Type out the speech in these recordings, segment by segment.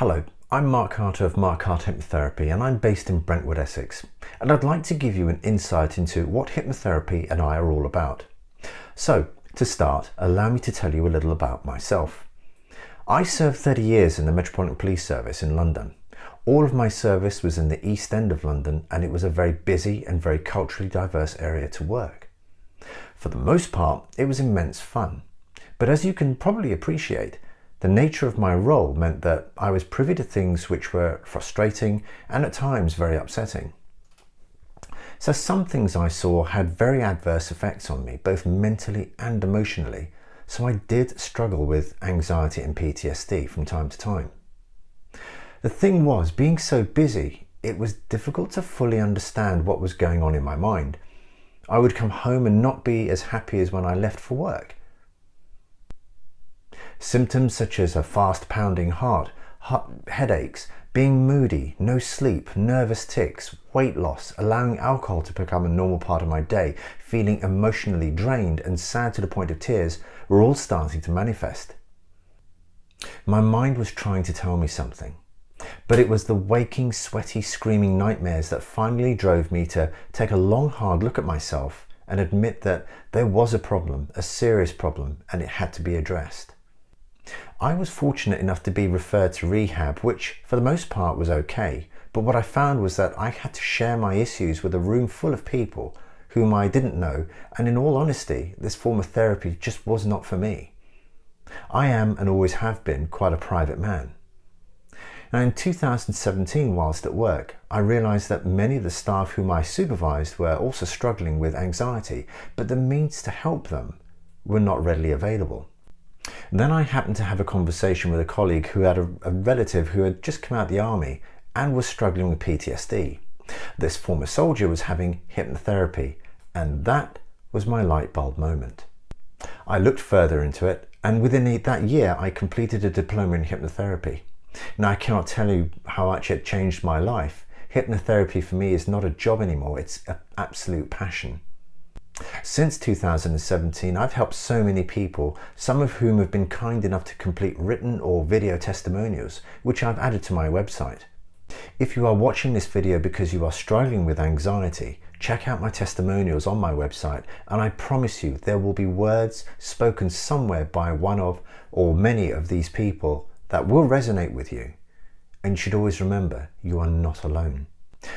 Hello, I'm Mark Carter of Mark Carter Hypnotherapy and I'm based in Brentwood, Essex, and I'd like to give you an insight into what hypnotherapy and I are all about. So, to start, allow me to tell you a little about myself. I served 30 years in the Metropolitan Police Service in London. All of my service was in the East End of London and it was a very busy and very culturally diverse area to work. For the most part, it was immense fun. But as you can probably appreciate, the nature of my role meant that I was privy to things which were frustrating and at times very upsetting. So some things I saw had very adverse effects on me, both mentally and emotionally, so I did struggle with anxiety and PTSD from time to time. The thing was, being so busy, it was difficult to fully understand what was going on in my mind. I would come home and not be as happy as when I left for work. Symptoms such as a fast pounding heart, headaches, being moody, no sleep, nervous tics, weight loss, allowing alcohol to become a normal part of my day, feeling emotionally drained and sad to the point of tears were all starting to manifest. My mind was trying to tell me something, but it was the waking, sweaty, screaming nightmares that finally drove me to take a long, hard look at myself and admit that there was a problem, a serious problem, and it had to be addressed. I was fortunate enough to be referred to rehab, which for the most part was okay, but what I found was that I had to share my issues with a room full of people whom I didn't know, and in all honesty, this form of therapy just was not for me. I am, and always have been, quite a private man. Now in 2017, whilst at work, I realised that many of the staff whom I supervised were also struggling with anxiety, but the means to help them were not readily available. Then I happened to have a conversation with a colleague who had a relative who had just come out of the army and was struggling with PTSD. This former soldier was having hypnotherapy, and that was my light bulb moment. I looked further into it, and within that year I completed a diploma in hypnotherapy. Now I cannot tell you how much it changed my life. Hypnotherapy for me is not a job anymore, it's an absolute passion. Since 2017, I've helped so many people, some of whom have been kind enough to complete written or video testimonials, which I've added to my website. If you are watching this video because you are struggling with anxiety, check out my testimonials on my website, and I promise you there will be words spoken somewhere by one of or many of these people that will resonate with you. And you should always remember, you are not alone.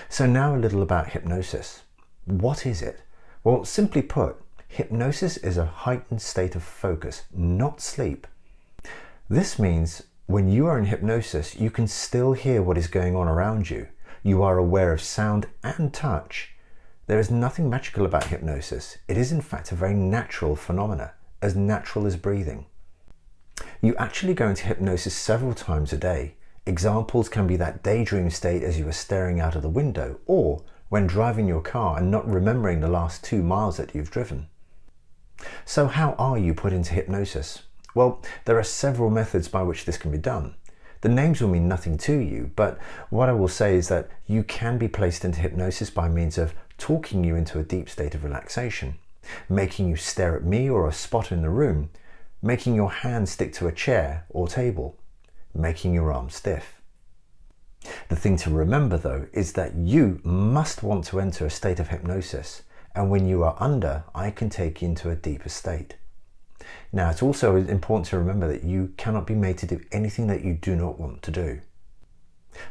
So now a little about hypnosis. What is it? Well, simply put, hypnosis is a heightened state of focus, not sleep. This means when you are in hypnosis, you can still hear what is going on around you. You are aware of sound and touch. There is nothing magical about hypnosis. It is in fact a very natural phenomena, as natural as breathing. You actually go into hypnosis several times a day. Examples can be that daydream state as you are staring out of the window, or when driving your car and not remembering the last 2 miles that you've driven. So how are you put into hypnosis? Well, there are several methods by which this can be done. The names will mean nothing to you, but what I will say is that you can be placed into hypnosis by means of talking you into a deep state of relaxation, making you stare at me or a spot in the room, making your hand stick to a chair or table, making your arm stiff. The thing to remember though is that you must want to enter a state of hypnosis, and when you are under, I can take you into a deeper state. Now it's also important to remember that you cannot be made to do anything that you do not want to do.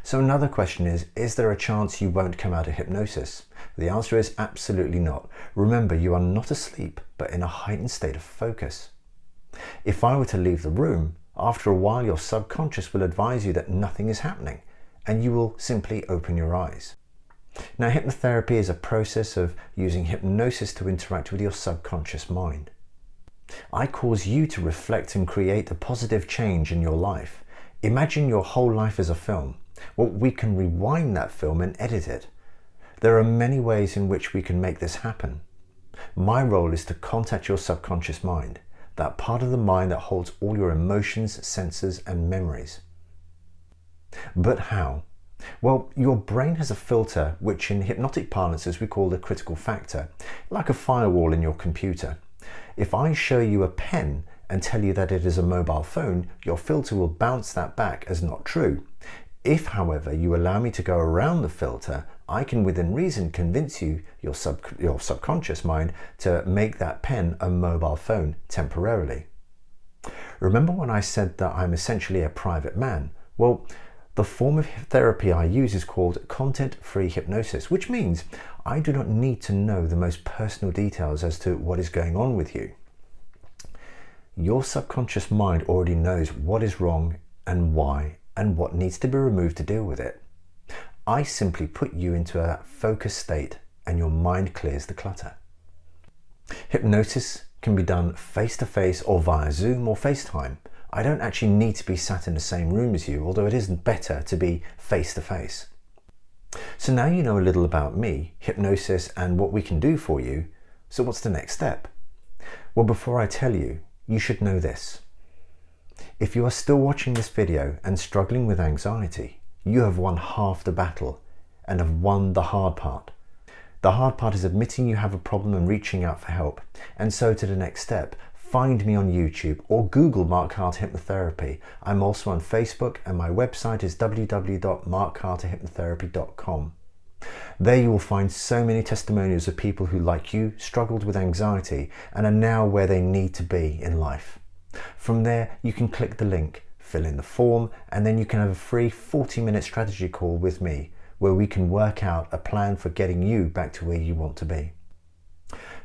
So another question is there a chance you won't come out of hypnosis? The answer is absolutely not. Remember, you are not asleep, but in a heightened state of focus. If I were to leave the room, after a while your subconscious will advise you that nothing is happening, and you will simply open your eyes. Now, hypnotherapy is a process of using hypnosis to interact with your subconscious mind. I cause you to reflect and create a positive change in your life. Imagine your whole life as a film. Well, we can rewind that film and edit it. There are many ways in which we can make this happen. My role is to contact your subconscious mind, that part of the mind that holds all your emotions, senses, and memories. But how? Well, your brain has a filter, which in hypnotic parlance we call the critical factor, like a firewall in your computer. If I show you a pen and tell you that it is a mobile phone, your filter will bounce that back as not true. If, however, you allow me to go around the filter, I can within reason convince you, your subconscious mind, to make that pen a mobile phone temporarily. Remember when I said that I'm essentially a private man? Well, the form of therapy I use is called content-free hypnosis, which means I do not need to know the most personal details as to what is going on with you. Your subconscious mind already knows what is wrong and why and what needs to be removed to deal with it. I simply put you into a focused state and your mind clears the clutter. Hypnosis can be done face-to-face or via Zoom or FaceTime. I don't actually need to be sat in the same room as you, although it is better to be face-to-face. So now you know a little about me, hypnosis, and what we can do for you. So what's the next step? Well, before I tell you, you should know this. If you are still watching this video and struggling with anxiety, you have won half the battle and have won the hard part. The hard part is admitting you have a problem and reaching out for help. And so to the next step, find me on YouTube or Google Mark Carter Hypnotherapy. I'm also on Facebook and my website is www.markcarterhypnotherapy.com. There you will find so many testimonials of people who, like you, struggled with anxiety and are now where they need to be in life. From there, you can click the link, fill in the form, and then you can have a free 40-minute strategy call with me, where we can work out a plan for getting you back to where you want to be.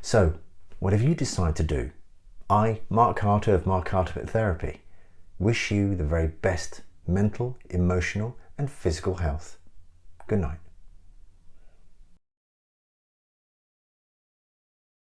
So, whatever you decide to do, I, Mark Carter of Mark Carter Hypnotherapy, wish you the very best mental, emotional, and physical health. Good night.